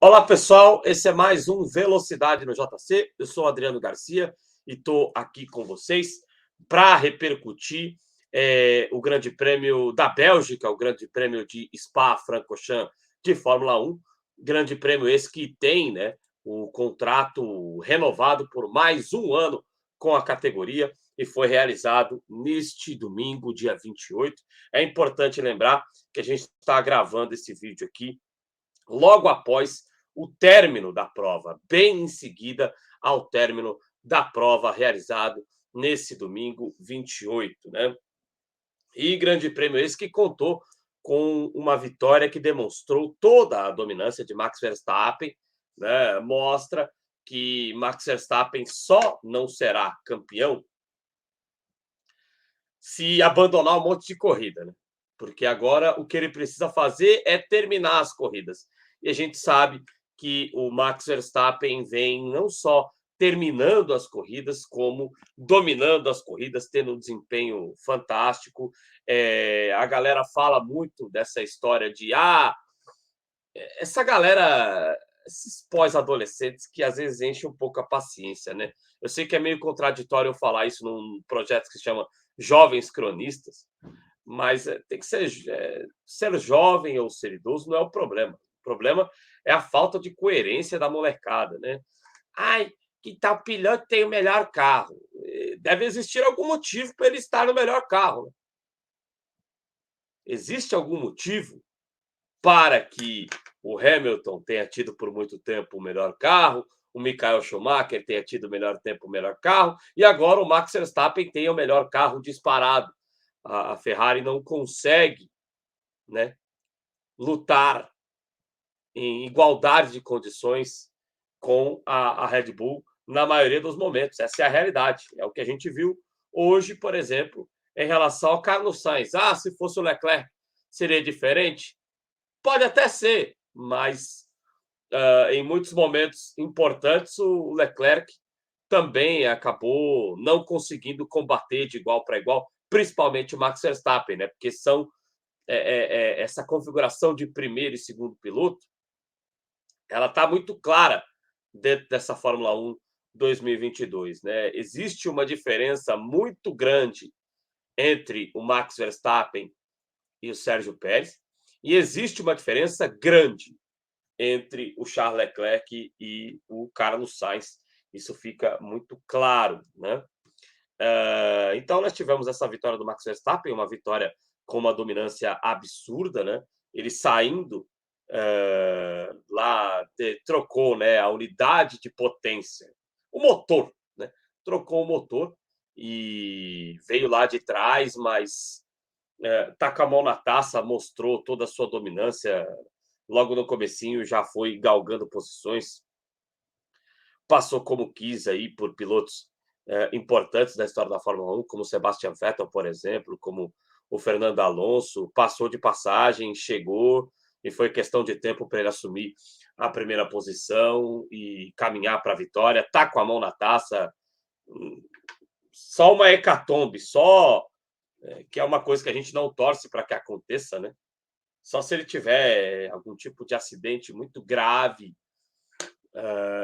Olá, pessoal. Esse é mais um Velocidade no JC. Eu sou o Adriano Garcia e estou aqui com vocês para repercutir o Grande Prêmio da Bélgica, o Grande Prêmio de Spa-Francorchamps de Fórmula 1. Grande Prêmio esse que tem, né, o contrato renovado por mais um ano com a categoria e foi realizado neste domingo, dia 28. É importante lembrar que a gente está gravando esse vídeo aqui logo após o término da prova, bem em seguida ao término da prova realizado nesse domingo 28, né? E Grande Prêmio esse que contou com uma vitória que demonstrou toda a dominância de Max Verstappen, né? Mostra que Max Verstappen só não será campeão se abandonar um monte de corrida, né? Porque agora o que ele precisa fazer é terminar as corridas. E a gente sabe que o Max Verstappen vem não só terminando as corridas, como dominando as corridas, tendo um desempenho fantástico. A galera fala muito dessa história de essa galera, esses pós-adolescentes que às vezes enchem um pouco a paciência, né? Eu sei que é meio contraditório eu falar isso num projeto que se chama Jovens Cronistas, mas tem que ser jovem ou ser idoso não é o problema. O problema é a falta de coerência da molecada, né? Ai, que tal piloto tem o melhor carro? Deve existir algum motivo para ele estar no melhor carro, né? Existe algum motivo para que o Hamilton tenha tido por muito tempo o melhor carro, o Michael Schumacher tenha tido o melhor tempo, o melhor carro, e agora o Max Verstappen tenha o melhor carro disparado. A Ferrari não consegue, né, lutar em igualdade de condições com a Red Bull na maioria dos momentos. Essa é a realidade. É o que a gente viu hoje, por exemplo, em relação ao Carlos Sainz. Se fosse o Leclerc, seria diferente? Pode até ser, mas em muitos momentos importantes, o Leclerc também acabou não conseguindo combater de igual para igual, principalmente o Max Verstappen, né? Porque são essa configuração de primeiro e segundo piloto, ela está muito clara dentro dessa Fórmula 1 2022, né? Existe uma diferença muito grande entre o Max Verstappen e o Sérgio Pérez, e existe uma diferença grande entre o Charles Leclerc e o Carlos Sainz. Isso fica muito claro, né? Então, nós tivemos essa vitória do Max Verstappen, uma vitória com uma dominância absurda, né? Ele saindo lá, trocou, né, a unidade de potência, o motor, né? Trocou o motor e veio lá de trás, mas tá com a mão na taça, mostrou toda a sua dominância. Logo no comecinho já foi galgando posições, passou como quis aí por pilotos importantes da história da Fórmula 1, como Sebastian Vettel, por exemplo, como o Fernando Alonso, passou de passagem, chegou, e foi questão de tempo para ele assumir a primeira posição e caminhar para a vitória. Tá com a mão na taça, só uma hecatombe, só que é uma coisa que a gente não torce para que aconteça, né? Só se ele tiver algum tipo de acidente muito grave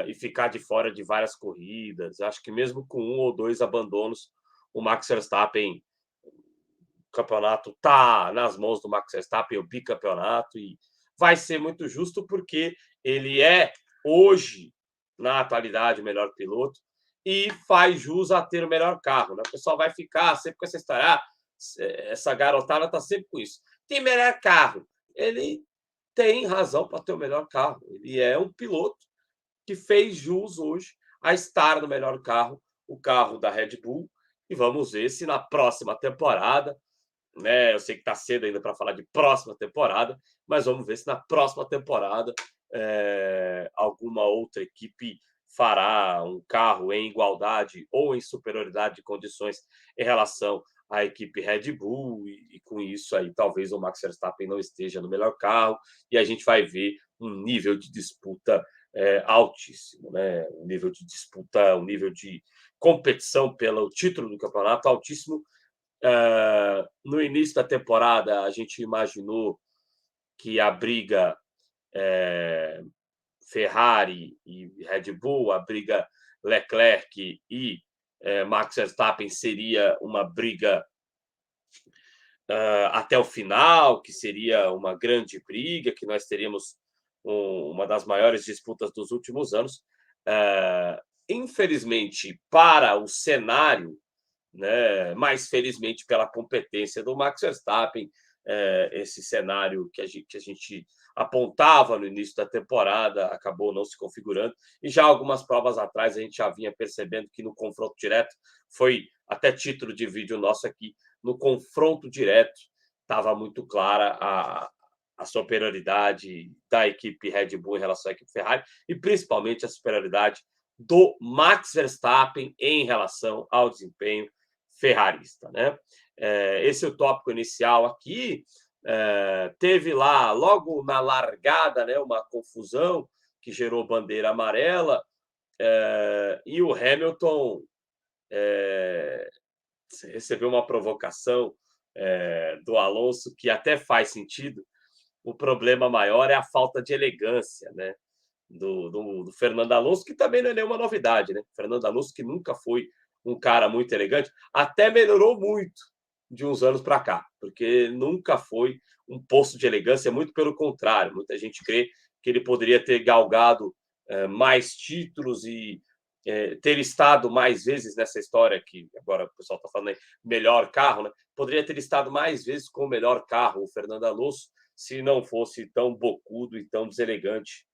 e ficar de fora de várias corridas. Acho que mesmo com um ou dois abandonos, o Max Verstappen, o campeonato está nas mãos do Max Verstappen, o bicampeonato, e vai ser muito justo porque ele é, hoje, na atualidade, o melhor piloto e faz jus a ter o melhor carro. Né? O pessoal vai ficar sempre com essa história, essa garotada está sempre com isso. Tem melhor carro. Ele tem razão para ter o melhor carro. Ele é um piloto que fez jus hoje a estar no melhor carro, o carro da Red Bull. E vamos ver se na próxima temporada, né? Eu sei que está cedo ainda para falar de próxima temporada, mas vamos ver se na próxima temporada alguma outra equipe fará um carro em igualdade ou em superioridade de condições em relação à equipe Red Bull, e com isso aí talvez o Max Verstappen não esteja no melhor carro, e a gente vai ver um nível de disputa altíssimo, né? Um nível de disputa, um nível de competição pelo título do campeonato altíssimo. No início da temporada, a gente imaginou que a briga Ferrari e Red Bull, a briga Leclerc e Max Verstappen seria uma briga até o final, que seria uma grande briga, que nós teríamos uma das maiores disputas dos últimos anos. Infelizmente, para o cenário, né, mas felizmente pela competência do Max Verstappen, esse cenário que a gente apontava no início da temporada acabou não se configurando, e já algumas provas atrás a gente já vinha percebendo que no confronto direto, foi até título de vídeo nosso aqui, no confronto direto estava muito clara a superioridade da equipe Red Bull em relação à equipe Ferrari, e principalmente a superioridade do Max Verstappen em relação ao desempenho ferrarista, né? Esse é o tópico inicial aqui. Teve lá, logo na largada, né, uma confusão que gerou bandeira amarela, e o Hamilton recebeu uma provocação do Alonso, que até faz sentido. O problema maior é a falta de elegância, né, do Fernando Alonso, que também não é nenhuma novidade, né? Fernando Alonso, que nunca foi um cara muito elegante, até melhorou muito de uns anos para cá, porque nunca foi um poço de elegância, muito pelo contrário. Muita gente crê que ele poderia ter galgado mais títulos e ter estado mais vezes nessa história, que agora o pessoal está falando aí, melhor carro, né? Poderia ter estado mais vezes com o melhor carro, o Fernando Alonso, se não fosse tão bocudo e tão deselegante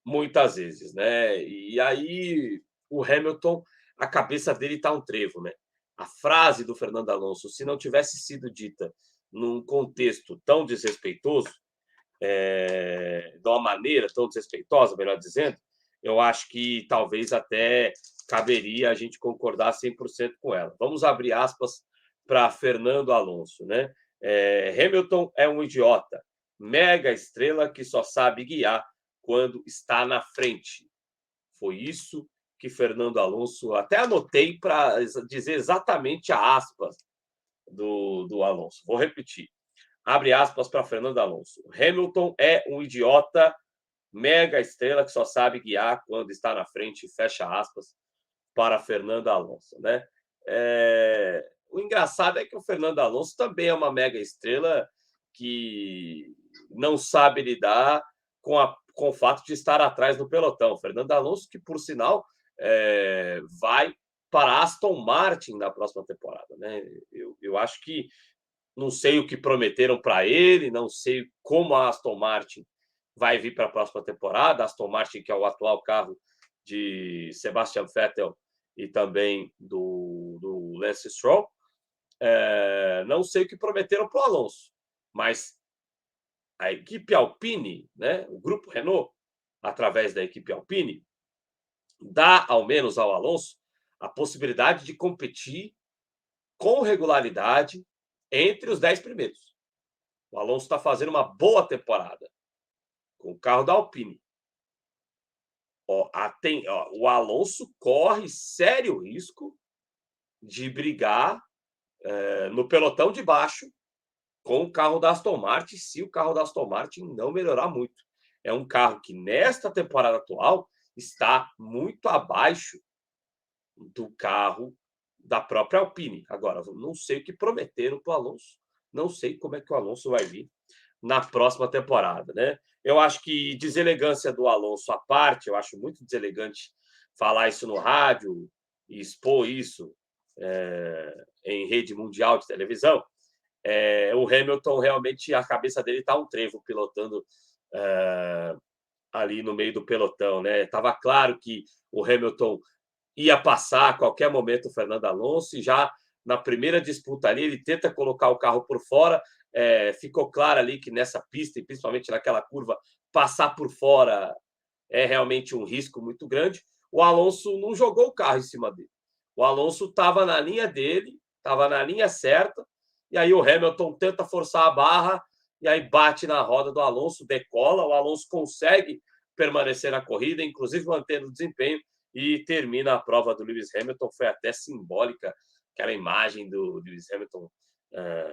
muitas vezes, né? E aí o Hamilton, a cabeça dele está um trevo, né? A frase do Fernando Alonso, se não tivesse sido dita num contexto tão desrespeitoso, de uma maneira tão desrespeitosa, melhor dizendo, eu acho que talvez até caberia a gente concordar 100% com ela. Vamos abrir aspas para Fernando Alonso, né? Hamilton é um idiota, mega estrela que só sabe guiar quando está na frente. Foi isso que Fernando Alonso, até anotei para dizer exatamente a aspas do Alonso. Vou repetir. Abre aspas para Fernando Alonso. Hamilton é um idiota, mega estrela que só sabe guiar quando está na frente. Fecha aspas para Fernando Alonso, né? O engraçado é que o Fernando Alonso também é uma mega estrela que não sabe lidar com o fato de estar atrás do pelotão. Fernando Alonso, que por sinal vai para Aston Martin na próxima temporada, né? Eu acho que não sei o que prometeram para ele, não sei como a Aston Martin vai vir para a próxima temporada. A Aston Martin, que é o atual carro de Sebastian Vettel e também do Lance Stroll. Não sei o que prometeram para o Alonso, mas a equipe Alpine, né, o grupo Renault, através da equipe Alpine, dá ao menos ao Alonso a possibilidade de competir com regularidade entre os 10 primeiros. O Alonso está fazendo uma boa temporada com o carro da Alpine. O Alonso corre sério risco de brigar no pelotão de baixo com o carro da Aston Martin, se o carro da Aston Martin não melhorar muito. É um carro que, nesta temporada atual, está muito abaixo do carro da própria Alpine. Agora, não sei o que prometeram para o Alonso, não sei como é que o Alonso vai vir na próxima temporada, né? Eu acho que deselegância do Alonso à parte, eu acho muito deselegante falar isso no rádio e expor isso em rede mundial de televisão. O Hamilton realmente, a cabeça dele está um trevo pilotando ali no meio do pelotão, né? Estava claro que o Hamilton ia passar a qualquer momento o Fernando Alonso, e já na primeira disputa ali ele tenta colocar o carro por fora. Ficou claro ali que nessa pista, e principalmente naquela curva, passar por fora é realmente um risco muito grande. O Alonso não jogou o carro em cima dele. O Alonso estava na linha dele, estava na linha certa, e aí o Hamilton tenta forçar a barra, e aí bate na roda do Alonso, decola, o Alonso consegue permanecer na corrida, inclusive mantendo o desempenho, e termina a prova do Lewis Hamilton. Foi até simbólica aquela imagem do Lewis Hamilton,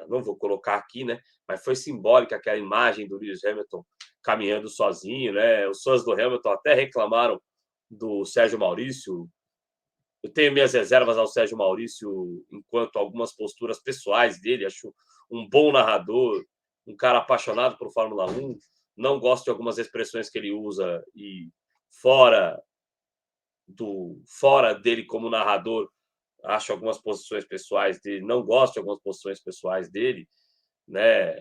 não vou colocar aqui, né? Mas foi simbólica aquela imagem do Lewis Hamilton caminhando sozinho, né? Os fãs do Hamilton até reclamaram do Sérgio Maurício. Eu tenho minhas reservas ao Sérgio Maurício enquanto algumas posturas pessoais dele. Acho um bom narrador, um cara apaixonado por Fórmula 1. Não gosto de algumas expressões que ele usa e fora fora dele como narrador, acho algumas posições pessoais dele, não gosto de algumas posições pessoais dele, né?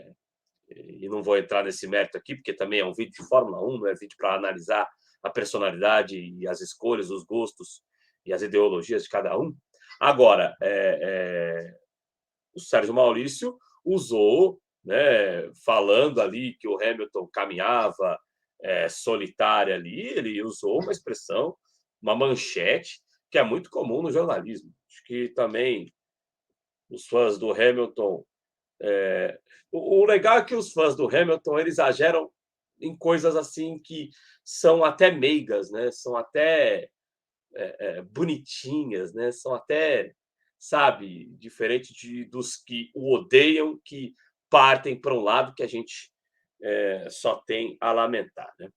E não vou entrar nesse mérito aqui, porque também é um vídeo de Fórmula 1, não é vídeo para analisar a personalidade e as escolhas, os gostos e as ideologias de cada um. Agora, o Sérgio Maurício usou, né, falando ali que o Hamilton caminhava solitária ali, ele usou uma expressão, uma manchete, que é muito comum no jornalismo. Acho que também os fãs do Hamilton. O legal é que os fãs do Hamilton eles exageram em coisas assim que são até meigas, né? São até bonitinhas, né? São até, sabe, diferente dos que o odeiam, que partem para um lado que a gente só tem a lamentar, né?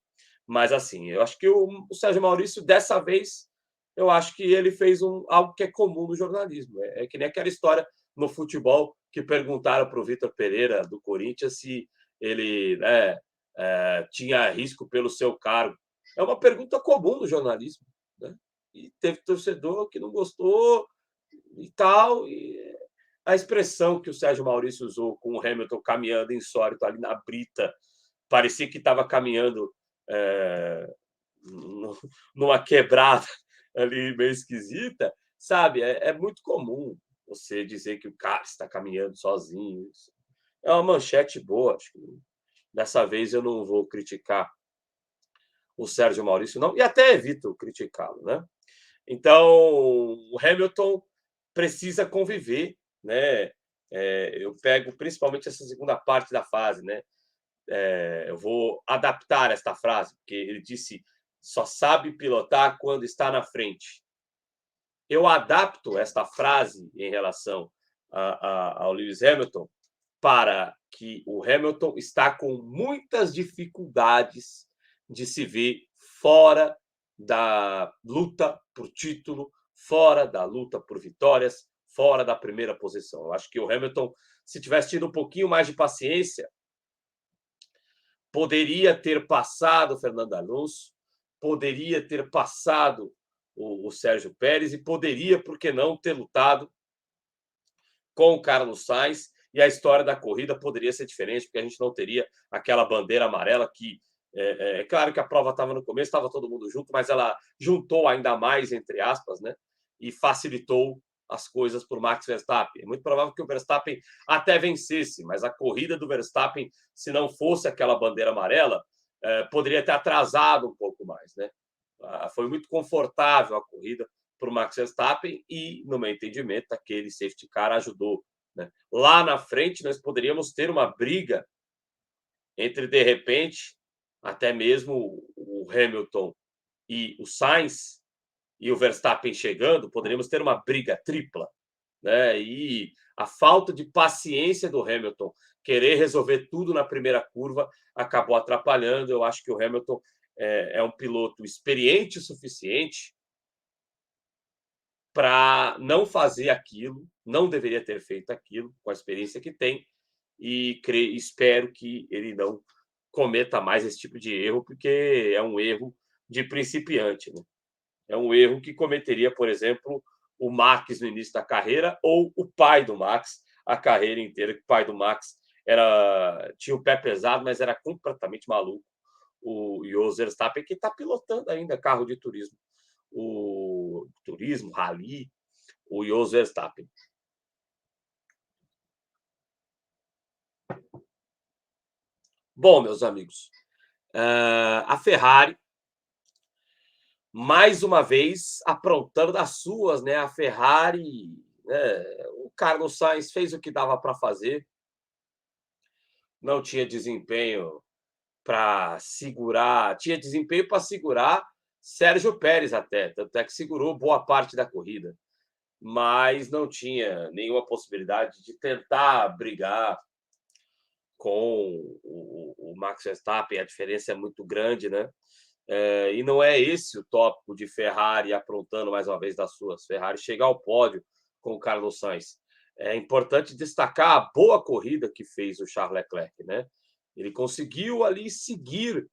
Mas assim, eu acho que o Sérgio Maurício, dessa vez, eu acho que ele fez algo que é comum no jornalismo. É que nem aquela história no futebol que perguntaram para o Vitor Pereira, do Corinthians, se ele tinha risco pelo seu cargo. É uma pergunta comum no jornalismo, né? E teve torcedor que não gostou e tal. E a expressão que o Sérgio Maurício usou com o Hamilton caminhando insólito ali na brita, parecia que estava caminhando numa quebrada ali meio esquisita, sabe? É muito comum você dizer que o cara está caminhando sozinho. É uma manchete boa. Acho que dessa vez eu não vou criticar o Sérgio Maurício, não, e até evito criticá-lo, né? Então, o Hamilton precisa conviver, né? Eu pego principalmente essa segunda parte da frase, né? Eu vou adaptar esta frase, porque ele disse só sabe pilotar quando está na frente. Eu adapto esta frase em relação ao Lewis Hamilton para que o Hamilton está com muitas dificuldades de se ver fora da luta por título, fora da luta por vitórias, fora da primeira posição. Eu acho que o Hamilton, se tivesse tido um pouquinho mais de paciência, poderia ter passado o Fernando Alonso, poderia ter passado o Sérgio Pérez e poderia, por que não, ter lutado com o Carlos Sainz, e a história da corrida poderia ser diferente, porque a gente não teria aquela bandeira amarela que claro que a prova estava no começo, estava todo mundo junto, mas ela juntou ainda mais, entre aspas, né? E facilitou as coisas para o Max Verstappen. É muito provável que o Verstappen até vencesse, mas a corrida do Verstappen, se não fosse aquela bandeira amarela, poderia ter atrasado um pouco mais, né? Foi muito confortável a corrida para o Max Verstappen e, no meu entendimento, aquele safety car ajudou, né? Lá na frente, nós poderíamos ter uma briga entre, de repente, até mesmo o Hamilton e o Sainz, e o Verstappen chegando, poderíamos ter uma briga tripla, né? E a falta de paciência do Hamilton, querer resolver tudo na primeira curva, acabou atrapalhando. Eu acho que o Hamilton é um piloto experiente o suficiente para não fazer aquilo, não deveria ter feito aquilo com a experiência que tem, e espero que ele não cometa mais esse tipo de erro, porque é um erro de principiante, né? É um erro que cometeria, por exemplo, o Max no início da carreira ou o pai do Max a carreira inteira, que o pai do Max tinha o pé pesado, mas era completamente maluco. O Jos Verstappen, que está pilotando ainda carro de turismo. O turismo, rally, o Jos Verstappen. Bom, meus amigos, a Ferrari, mais uma vez, aprontando das suas, né? A Ferrari, o Carlos Sainz fez o que dava para fazer, não tinha desempenho para segurar, tinha desempenho para segurar Sérgio Pérez até, tanto é que segurou boa parte da corrida, mas não tinha nenhuma possibilidade de tentar brigar com o Max Verstappen, a diferença é muito grande, né? E não é esse o tópico de Ferrari aprontando mais uma vez das suas. Ferrari chegar ao pódio com o Carlos Sainz. É importante destacar a boa corrida que fez o Charles Leclerc, né? Ele conseguiu ali seguir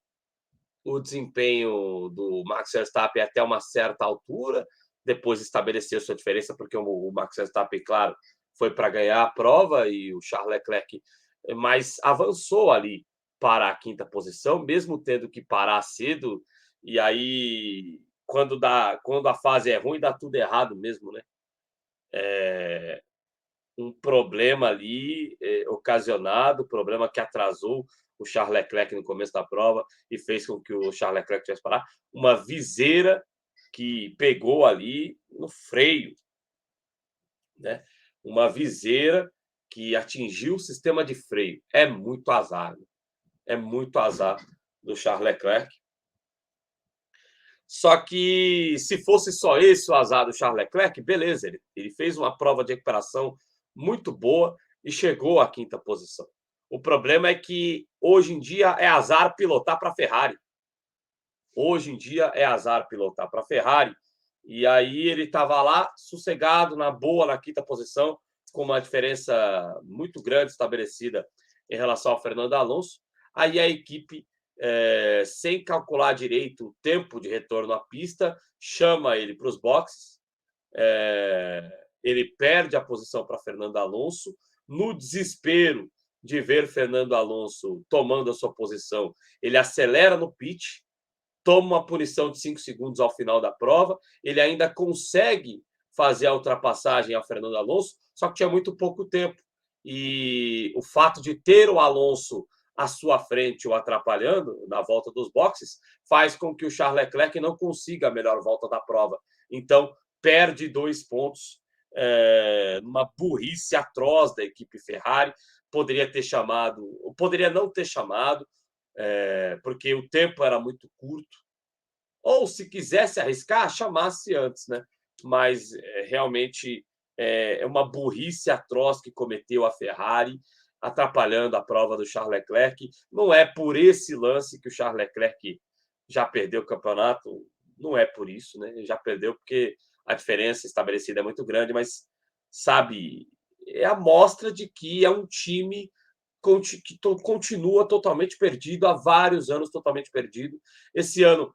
o desempenho do Max Verstappen até uma certa altura, depois estabeleceu sua diferença, porque o Max Verstappen, claro, foi para ganhar a prova e o Charles Leclerc mas avançou ali para a quinta posição, mesmo tendo que parar cedo, e aí quando a fase é ruim, dá tudo errado mesmo, né? Um problema ali ocasionado, problema que atrasou o Charles Leclerc no começo da prova e fez com que o Charles Leclerc tivesse que parar. Uma viseira que pegou ali no freio, né? Uma viseira que atingiu o sistema de freio. É muito azar, né? É muito azar do Charles Leclerc. Só que se fosse só esse o azar do Charles Leclerc, beleza, ele fez uma prova de recuperação muito boa e chegou à quinta posição. O problema é que hoje em dia é azar pilotar para a Ferrari. Hoje em dia é azar pilotar para a Ferrari. E aí ele estava lá, sossegado, na boa, na quinta posição, com uma diferença muito grande estabelecida em relação ao Fernando Alonso. Aí a equipe, sem calcular direito o tempo de retorno à pista, chama ele para os boxes. Ele perde a posição para Fernando Alonso. No desespero de ver Fernando Alonso tomando a sua posição, ele acelera no pit, toma uma punição de 5 segundos ao final da prova, ele ainda consegue fazer a ultrapassagem a Fernando Alonso, só que tinha muito pouco tempo. E o fato de ter o Alonso à sua frente o atrapalhando na volta dos boxes faz com que o Charles Leclerc não consiga a melhor volta da prova. Então, perde 2 pontos numa burrice atroz da equipe Ferrari. Poderia ter chamado, poderia não ter chamado, porque o tempo era muito curto. Ou, se quisesse arriscar, chamasse antes, né? Mas realmente é uma burrice atroz que cometeu a Ferrari, atrapalhando a prova do Charles Leclerc. Não é por esse lance que o Charles Leclerc já perdeu o campeonato, não é por isso, né? Ele já perdeu porque a diferença estabelecida é muito grande, mas, sabe, é a mostra de que é um time que continua totalmente perdido, há vários anos totalmente perdido. Esse ano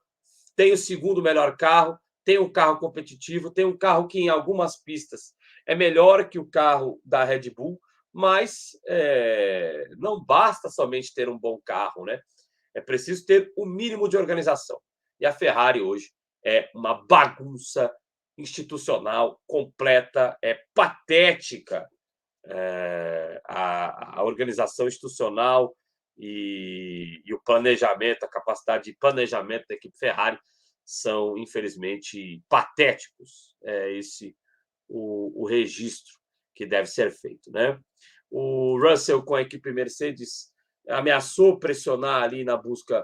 tem o segundo melhor carro, tem um carro competitivo, tem um carro que em algumas pistas é melhor que o carro da Red Bull, mas não basta somente ter um bom carro, né? É preciso ter o mínimo de organização. E a Ferrari hoje é uma bagunça institucional completa, é patética. A organização institucional e o planejamento, a capacidade de planejamento da equipe Ferrari são, infelizmente, patéticos. É esse o registro que deve ser feito, né? O Russell, com a equipe Mercedes, ameaçou pressionar ali na busca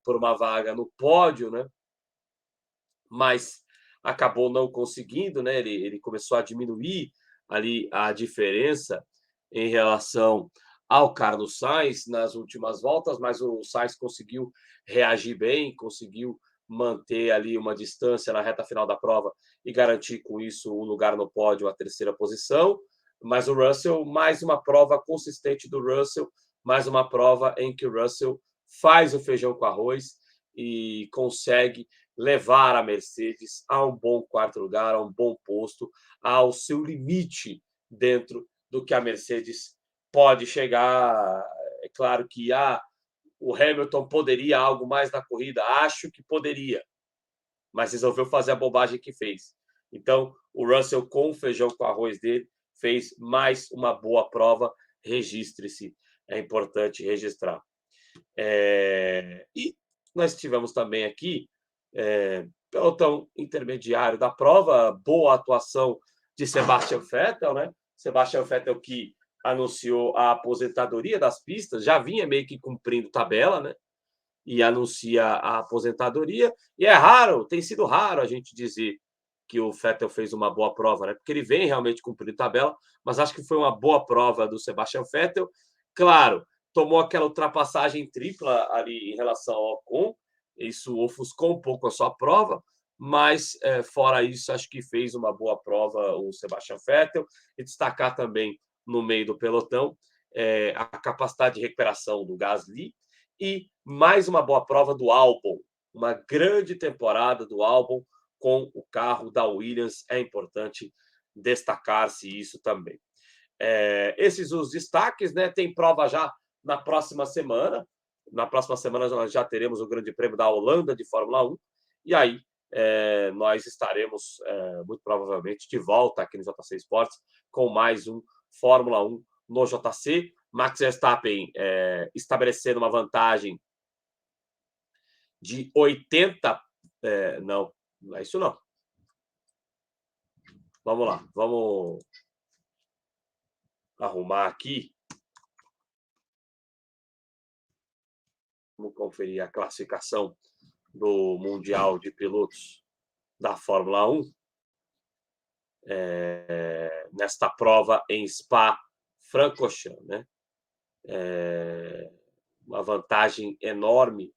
por uma vaga no pódio, né? Mas acabou não conseguindo, né? Ele começou a diminuir ali a diferença em relação ao Carlos Sainz nas últimas voltas, mas o Sainz conseguiu reagir bem, conseguiu manter ali uma distância na reta final da prova e garantir com isso o lugar no pódio, a terceira posição. Mas o Russell, mais uma prova consistente do Russell, mais uma prova em que o Russell faz o feijão com arroz e consegue levar a Mercedes a um bom quarto lugar, a um bom posto, ao seu limite dentro do que a Mercedes pode chegar. É claro que o Hamilton poderia algo mais na corrida, acho que poderia, mas resolveu fazer a bobagem que fez. Então, o Russell, com o feijão com arroz dele, fez mais uma boa prova. Registre-se, é importante registrar. E nós tivemos também aqui pelotão intermediário da prova, boa atuação de Sebastian Vettel, né? Sebastian Vettel que anunciou a aposentadoria das pistas, já vinha meio que cumprindo tabela, né? E anuncia a aposentadoria. E é raro, tem sido raro a gente dizer que o Vettel fez uma boa prova, né? Porque ele vem realmente cumprindo tabela, mas acho que foi uma boa prova do Sebastian Vettel. Claro, tomou aquela ultrapassagem tripla ali em relação ao Ocon, isso ofuscou um pouco a sua prova, mas, fora isso, acho que fez uma boa prova o Sebastian Vettel, e destacar também no meio do pelotão, a capacidade de recuperação do Gasly e mais uma boa prova do Albon, uma grande temporada do Albon com o carro da Williams, é importante destacar-se isso também. Esses os destaques, né? Tem prova já na próxima semana. Na próxima semana nós já teremos o Grande Prêmio da Holanda de Fórmula 1. E aí nós estaremos, muito provavelmente, de volta aqui no JC Esportes com mais um Fórmula 1 no JC. Max Verstappen estabelecendo uma vantagem de 80. Não, não é isso não. Vamos lá, vamos arrumar aqui. Vamos conferir a classificação do Mundial de Pilotos da Fórmula 1 nesta prova em Spa-Francorchamps, né? Uma vantagem enorme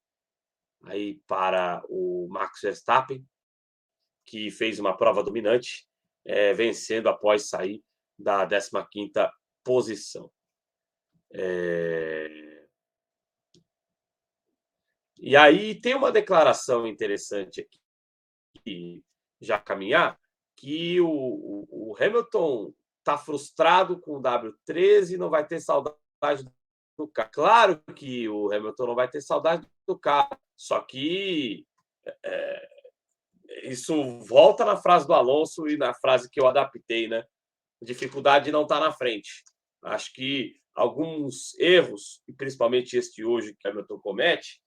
aí para o Max Verstappen, que fez uma prova dominante, vencendo após sair da 15ª posição. E aí tem uma declaração interessante aqui, já caminhar, que o Hamilton está frustrado com o W13 e não vai ter saudade do carro. Claro que o Hamilton não vai ter saudade do carro, só que isso volta na frase do Alonso e na frase que eu adaptei, né? Dificuldade de não estar na frente. Acho que alguns erros, e principalmente este hoje que o Hamilton comete,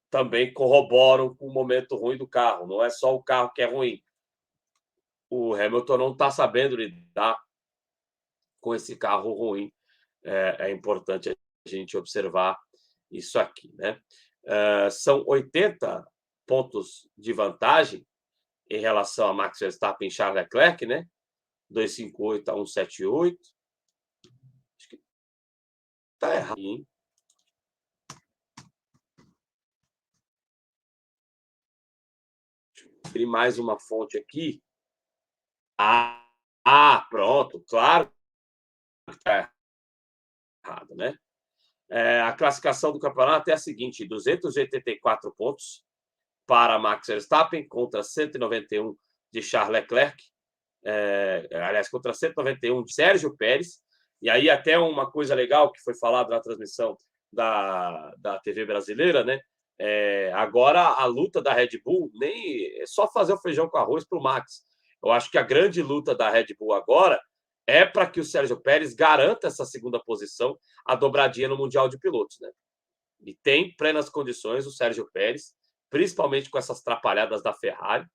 também corroboram com o momento ruim do carro. Não é só o carro que é ruim. O Hamilton não está sabendo lidar com esse carro ruim. É importante a gente observar isso aqui, né? São 80 pontos de vantagem em relação a Max Verstappen e Charles Leclerc, né? 258 a 178. Acho que tá errado, hein? Deixa eu abrir mais uma fonte aqui. Pronto, claro que tá errado, né? A classificação do campeonato é a seguinte: 284 pontos para Max Verstappen contra 191 de Charles Leclerc, aliás, contra 191 de Sérgio Pérez. E aí até uma coisa legal que foi falado na transmissão da TV brasileira, né? Agora a luta da Red Bull nem é só fazer o feijão com arroz para o Max. Eu acho que a grande luta da Red Bull agora é para que o Sérgio Pérez garanta essa segunda posição, a dobradinha no Mundial de Pilotos, né? E tem plenas condições o Sérgio Pérez, principalmente com essas trapalhadas da Ferrari,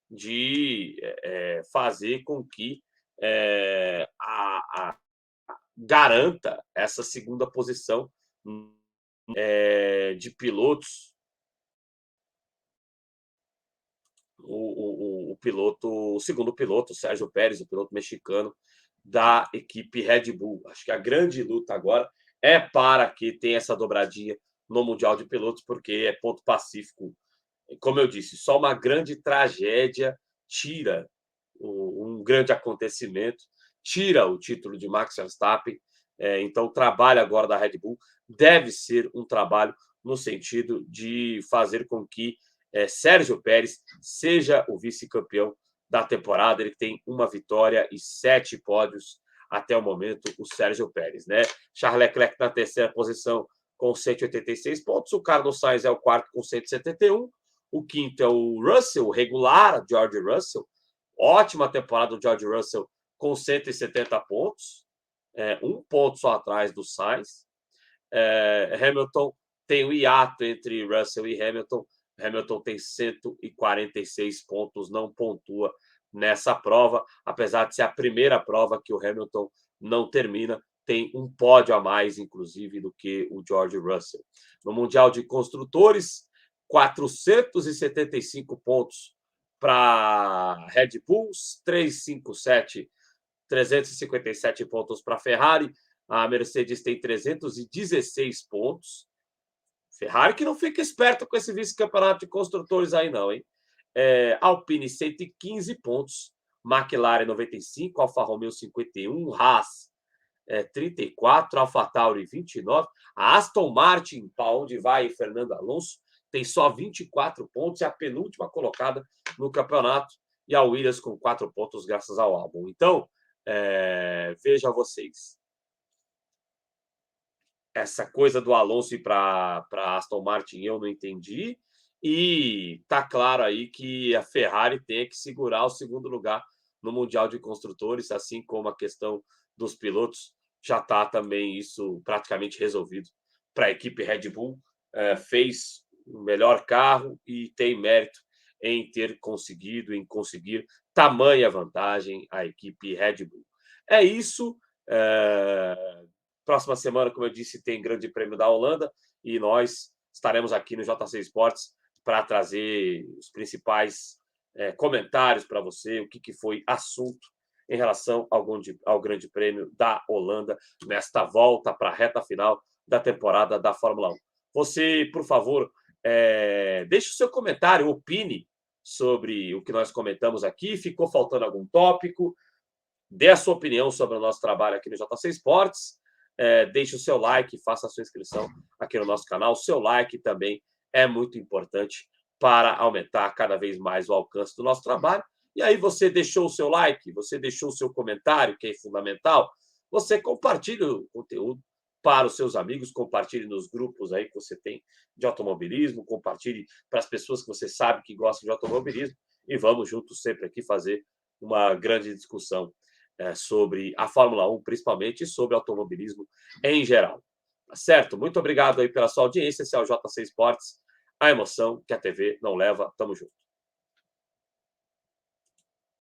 de fazer com que garanta essa segunda posição de pilotos. O segundo piloto, o Sérgio Pérez, o piloto mexicano da equipe Red Bull. Acho que a grande luta agora é para que tenha essa dobradinha no Mundial de Pilotos, porque é ponto pacífico. Como eu disse, só uma grande tragédia tira um grande acontecimento, tira o título de Max Verstappen. Então, o trabalho agora da Red Bull deve ser um trabalho no sentido de fazer com que Sérgio Pérez seja o vice-campeão da temporada. Ele tem uma vitória e 7 pódios até o momento, o Sérgio Pérez, né? Charles Leclerc na terceira posição com 186 pontos, o Carlos Sainz é o quarto com 171, o quinto é o Russell, regular, George Russell, ótima temporada do George Russell com 170 pontos, um ponto só atrás do Sainz. Hamilton tem o hiato entre Russell e Hamilton. Hamilton tem 146 pontos, não pontua nessa prova, apesar de ser a primeira prova que o Hamilton não termina, tem um pódio a mais, inclusive, do que o George Russell. No Mundial de Construtores, 475 pontos para Red Bull, 357 pontos para Ferrari, A Mercedes tem 316 pontos. Ferrari que não fica esperto com esse vice-campeonato de construtores aí não, hein? Alpine 115 pontos, McLaren 95, Alfa Romeo 51, Haas 34, AlphaTauri 29, a Aston Martin, para onde vai Fernando Alonso, tem só 24 pontos, é a penúltima colocada no campeonato, e a Williams com 4 pontos graças ao álbum. Então, veja vocês, essa coisa do Alonso ir para Aston Martin eu não entendi, e tá claro aí que a Ferrari tem que segurar o segundo lugar no Mundial de Construtores, assim como a questão dos pilotos, já está também isso praticamente resolvido para a equipe Red Bull, fez o melhor carro e tem mérito em ter conseguido, em conseguir tamanha vantagem a equipe Red Bull. É isso. Próxima semana, como eu disse, tem Grande Prêmio da Holanda e nós estaremos aqui no JC Esportes para trazer os principais comentários para você, o que foi assunto em relação ao Grande Prêmio da Holanda nesta volta para a reta final da temporada da Fórmula 1. Você, por favor, deixe o seu comentário, opine sobre o que nós comentamos aqui. Ficou faltando algum tópico? Dê a sua opinião sobre o nosso trabalho aqui no JC Esportes. Deixe o seu like, faça a sua inscrição aqui no nosso canal. O seu like também é muito importante para aumentar cada vez mais o alcance do nosso trabalho. E aí você deixou o seu like, você deixou o seu comentário, que é fundamental, você compartilha o conteúdo para os seus amigos, compartilhe nos grupos aí que você tem de automobilismo, compartilhe para as pessoas que você sabe que gostam de automobilismo e vamos juntos sempre aqui fazer uma grande discussão sobre a Fórmula 1, principalmente, e sobre automobilismo em geral. Tá certo? Muito obrigado aí pela sua audiência. Esse é o JC Esportes, a emoção que a TV não leva. Tamo junto.